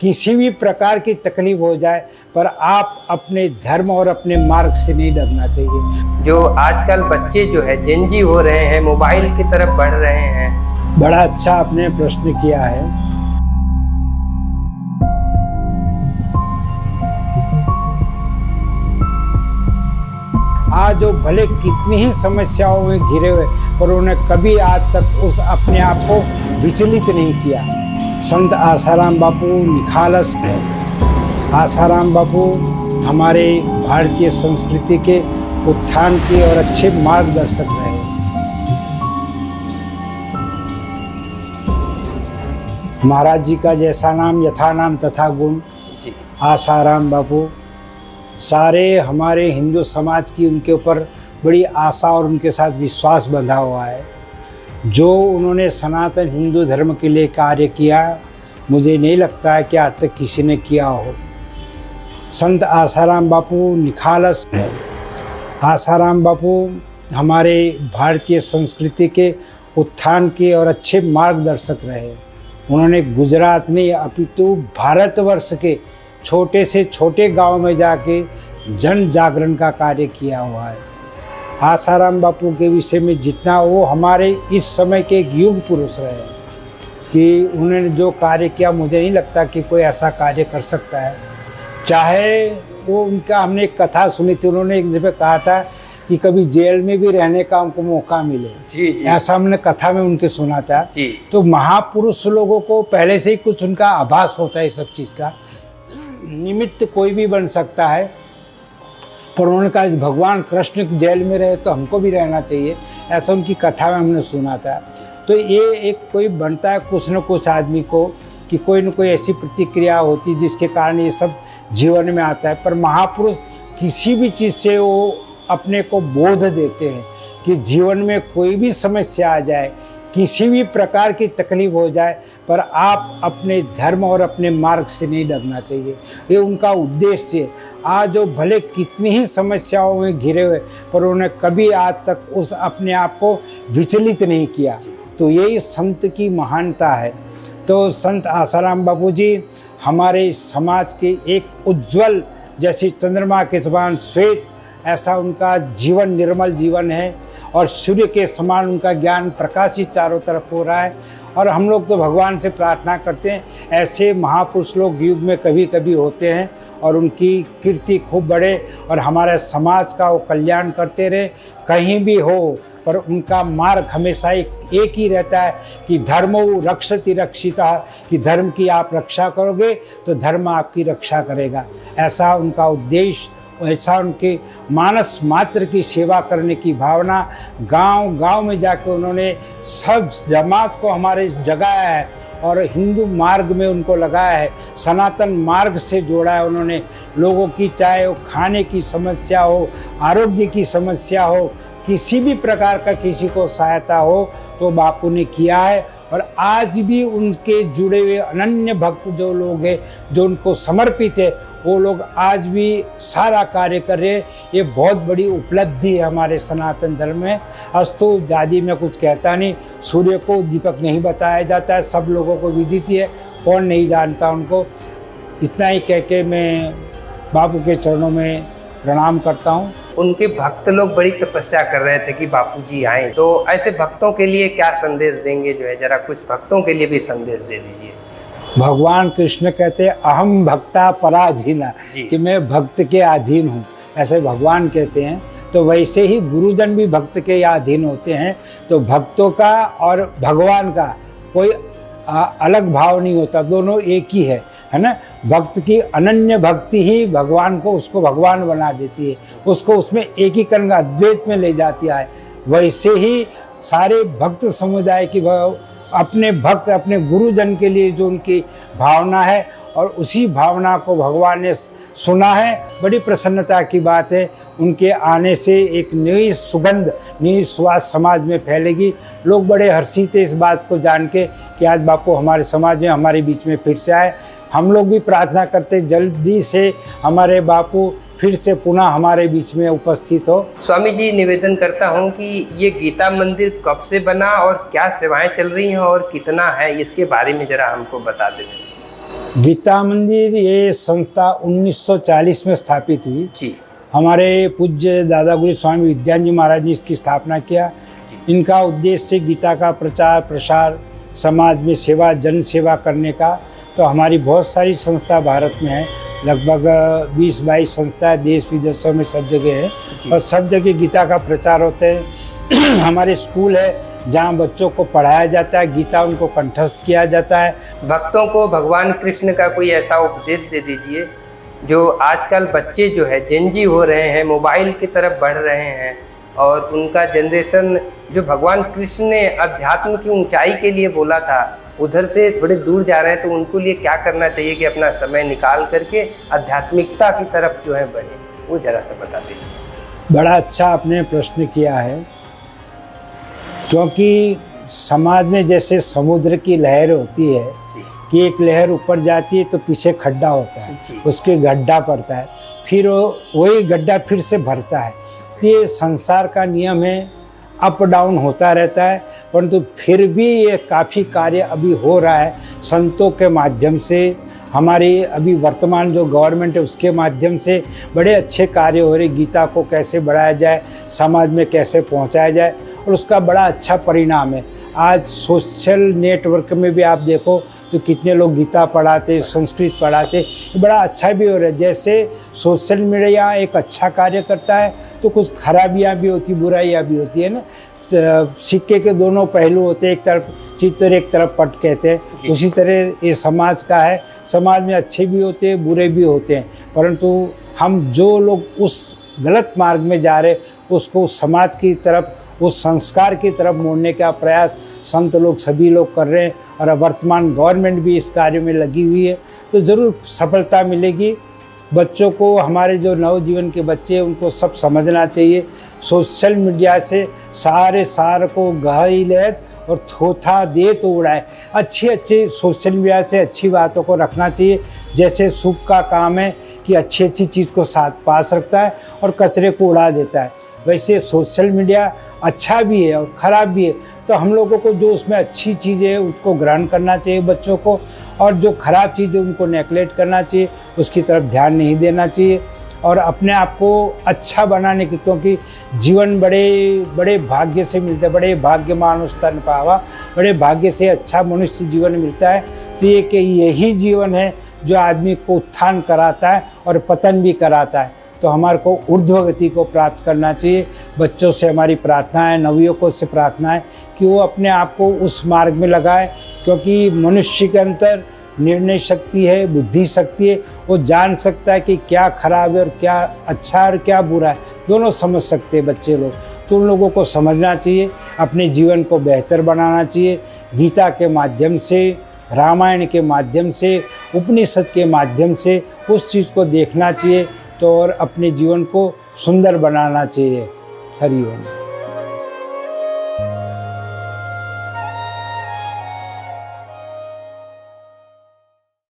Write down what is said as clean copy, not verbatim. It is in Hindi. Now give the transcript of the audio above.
किसी भी प्रकार की तकलीफ हो जाए, पर आप अपने धर्म और अपने मार्ग से नहीं डरना चाहिए। जो आजकल बच्चे जो है जेनजी हो रहे हैं, मोबाइल की तरफ बढ़ रहे हैं। बड़ा अच्छा आपने प्रश्न किया है। आज जो भले कितनी ही समस्याओं में घिरे हुए, पर उन्होंने कभी आज तक उस अपने आप को विचलित नहीं किया। संत आसाराम बापू निखालस है। आसाराम बापू हमारे भारतीय संस्कृति के उत्थान के और अच्छे मार्गदर्शक रहे। महाराज जी का जैसा नाम यथा नाम तथा गुण। आसाराम बापू सारे हमारे हिंदू समाज की उनके ऊपर बड़ी आशा और उनके साथ विश्वास बंधा हुआ है। जो उन्होंने सनातन हिंदू धर्म के लिए कार्य किया, मुझे नहीं लगता है कि आज तक किसी ने किया हो। संत आसाराम बापू निखालस है। आसाराम बापू हमारे भारतीय संस्कृति के उत्थान के और अच्छे मार्गदर्शक रहे। उन्होंने गुजरात नहीं अपितु भारतवर्ष के छोटे से छोटे गांव में जाके जन जागरण का कार्य किया हुआ है। आसाराम बापू के विषय में जितना, वो हमारे इस समय के एक युग पुरुष रहे कि उन्होंने जो कार्य किया, मुझे नहीं लगता कि कोई ऐसा कार्य कर सकता है। चाहे वो उनका, हमने एक कथा सुनी थी, उन्होंने एक जगह कहा था कि कभी जेल में भी रहने का उनको मौका मिले। जी। ऐसा हमने कथा में उनके सुना था। जी। तो महापुरुष लोगों को पहले से ही कुछ उनका आभास होता है। सब चीज़ का निमित्त कोई भी बन सकता है, पर उन्होंने कहा भगवान कृष्ण जेल में रहे तो हमको भी रहना चाहिए। ऐसा उनकी कथा में हमने सुना था। तो ये एक कोई बनता है कुछ न कुछ आदमी को कि कोई न कोई ऐसी प्रतिक्रिया होती जिसके कारण ये सब जीवन में आता है। पर महापुरुष किसी भी चीज़ से वो अपने को बोध देते हैं कि जीवन में कोई भी समस्या आ जाए, किसी भी प्रकार की तकलीफ हो जाए, पर आप अपने धर्म और अपने मार्ग से नहीं डरना चाहिए। ये उनका उद्देश्य है। आज जो भले कितनी ही समस्याओं में घिरे हुए, पर उन्होंने कभी आज तक उस अपने आप को विचलित नहीं किया। तो यही संत की महानता है। तो संत आसाराम बापू जी हमारे समाज के एक उज्जवल, जैसे चंद्रमा के समान श्वेत, ऐसा उनका जीवन निर्मल जीवन है और सूर्य के समान उनका ज्ञान प्रकाशित चारों तरफ हो रहा है। और हम लोग तो भगवान से प्रार्थना करते हैं ऐसे महापुरुष लोग युग में कभी कभी होते हैं और उनकी कीर्ति खूब बढ़े और हमारे समाज का वो कल्याण करते रहे, कहीं भी हो। पर उनका मार्ग हमेशा एक ही रहता है कि धर्मो रक्षति रक्षिता, कि धर्म की आप रक्षा करोगे तो धर्म आपकी रक्षा करेगा। ऐसा उनका उद्देश्य, ऐसा उनके मानस मात्र की सेवा करने की भावना। गांव गांव में जाकर उन्होंने सब जमात को हमारे जगाया है और हिंदू मार्ग में उनको लगाया है, सनातन मार्ग से जोड़ा है उन्होंने लोगों की। चाहे वो खाने की समस्या हो, आरोग्य की समस्या हो, किसी भी प्रकार का किसी को सहायता हो तो बापू ने किया है। और आज भी उनके जुड़े हुए अनन्य भक्त जो लोग हैं, जो उनको समर्पित है, वो लोग आज भी सारा कार्य कर रहे हैं। ये बहुत बड़ी उपलब्धि है हमारे सनातन धर्म में। अस्तु ज़्यादा मैं कुछ कहता नहीं। सूर्य को दीपक नहीं बताया जाता है, सब लोगों को विदित है, कौन नहीं जानता उनको। इतना ही कह के मैं बापू के चरणों में प्रणाम करता हूँ। उनके भक्त लोग बड़ी तपस्या कर रहे थे कि बापूजी आए, तो ऐसे भक्तों के लिए क्या संदेश देंगे? जो है जरा कुछ भक्तों के लिए भी संदेश दे दीजिए। भगवान कृष्ण कहते हैं अहम भक्ता पराधीना, कि मैं भक्त के अधीन हूँ, ऐसे भगवान कहते हैं। तो वैसे ही गुरुजन भी भक्त के अधीन होते हैं। तो भक्तों का और भगवान का कोई अलग भाव नहीं होता, दोनों एक ही है ना। भक्त की अनन्य भक्ति ही भगवान को, उसको भगवान बना देती है, उसको उसमें एकीकरण का अद्वैत में ले जाती है। वैसे ही सारे भक्त समुदाय की अपने भक्त अपने गुरुजन के लिए जो उनकी भावना है, और उसी भावना को भगवान ने सुना है। बड़ी प्रसन्नता की बात है, उनके आने से एक नई सुगंध, नई सुवास समाज में फैलेगी। लोग बड़े हर्षित थे इस बात को जान के कि आज बापू हमारे समाज में, हमारे बीच में फिर से आए। हम लोग भी प्रार्थना करते जल्दी से हमारे बापू फिर से पुनः हमारे बीच में उपस्थित हो। स्वामी जी, निवेदन करता हूँ कि ये गीता मंदिर कब से बना और क्या सेवाएं चल रही हैं और कितना है, इसके बारे में जरा हमको बता दें। गीता मंदिर ये संस्था 1940 में स्थापित हुई। जी हमारे पूज्य दादा गुरु स्वामी विद्यानंद जी महाराज ने इसकी स्थापना किया। इनका उद्देश्य गीता का प्रचार प्रसार, समाज में सेवा, जन सेवा करने का। तो हमारी बहुत सारी संस्था भारत में है, लगभग 20-22 संस्था देश विदेशों में सब जगह है और सब जगह गीता का प्रचार होते हैं। हमारे स्कूल है जहाँ बच्चों को पढ़ाया जाता है, गीता उनको कंठस्थ किया जाता है। भक्तों को भगवान कृष्ण का कोई ऐसा उपदेश दे दीजिए जो आजकल बच्चे जो है जिंजी हो रहे हैं, मोबाइल की तरफ बढ़ रहे हैं और उनका जनरेशन जो भगवान कृष्ण ने अध्यात्म की ऊंचाई के लिए बोला था उधर से थोड़े दूर जा रहे हैं, तो उनको लिए क्या करना चाहिए कि अपना समय निकाल करके आध्यात्मिकता की तरफ जो है बढ़े, वो जरा सा बता दीजिए। बड़ा अच्छा आपने प्रश्न किया है, क्योंकि समाज में जैसे समुद्र की लहर होती है कि एक लहर ऊपर जाती है तो पीछे खड्डा होता है, उसके गड्ढा पड़ता है, फिर वही गड्ढा फिर से भरता है। तो ये संसार का नियम है, अप डाउन होता रहता है। परंतु फिर भी ये काफ़ी कार्य अभी हो रहा है संतों के माध्यम से, हमारी अभी वर्तमान जो गवर्नमेंट है उसके माध्यम से बड़े अच्छे कार्य हो रहे। गीता को कैसे बढ़ाया जाए, समाज में कैसे पहुंचाया जाए, और उसका बड़ा अच्छा परिणाम है। आज सोशल नेटवर्क में भी आप देखो तो कितने लोग गीता पढ़ाते, संस्कृत पढ़ाते, ये बड़ा अच्छा भी हो रहा है। जैसे सोशल मीडिया एक अच्छा कार्य करता है तो कुछ खराबियाँ भी होती, बुराइयाँ भी होती है ना। सिक्के के दोनों पहलू होते हैं, एक तरफ चित्त और एक तरफ पट कहते हैं। उसी तरह ये समाज का है, समाज में अच्छे भी होते हैं, बुरे भी होते हैं। परंतु हम जो लोग उस गलत मार्ग में जा रहे उसको समाज की तरफ, उस संस्कार की तरफ मोड़ने का प्रयास संत लोग सभी लोग कर रहे हैं और वर्तमान गवर्नमेंट भी इस कार्य में लगी हुई है। तो ज़रूर सफलता मिलेगी। बच्चों को, हमारे जो नवजीवन के बच्चे हैं उनको सब समझना चाहिए, सोशल मीडिया से सारे सार को गही लेत और थोथा दे तो उड़ाए। अच्छी सोशल मीडिया से अच्छी बातों को रखना चाहिए। जैसे सूप का काम है कि अच्छी चीज़ को साथ पास रखता है और कचरे को उड़ा देता है, वैसे सोशल मीडिया अच्छा भी है और ख़राब भी है। तो हम लोगों को जो उसमें अच्छी चीज़ें हैं उसको ग्रहण करना चाहिए बच्चों को, और जो ख़राब चीज़ें उनको नेगलेक्ट करना चाहिए, उसकी तरफ ध्यान नहीं देना चाहिए। और अपने आप को अच्छा बनाने की, क्योंकि जीवन बड़े भाग्य से मिलता है, बड़े भाग्य मानुष तन पावा, बड़े भाग्य से अच्छा मनुष्य जीवन मिलता है। तो ये कि यही जीवन है जो आदमी को उत्थान कराता है और पतन भी कराता है। तो हमारे को ऊर्ध्वगति को प्राप्त करना चाहिए। बच्चों से हमारी प्रार्थना है, नवयुवकों से प्रार्थना है कि वो अपने आप को उस मार्ग में लगाए, क्योंकि मनुष्य के अंदर निर्णय शक्ति है, बुद्धि शक्ति है। वो जान सकता है कि क्या खराब है और क्या अच्छा है और क्या बुरा है, दोनों समझ सकते हैं बच्चे लोग। तो उन लोगों को समझना चाहिए, अपने जीवन को बेहतर बनाना चाहिए। गीता के माध्यम से, रामायण के माध्यम से, उपनिषद के माध्यम से उस चीज़ को देखना चाहिए तो और अपने जीवन को सुंदर बनाना चाहिए। हरि ओम।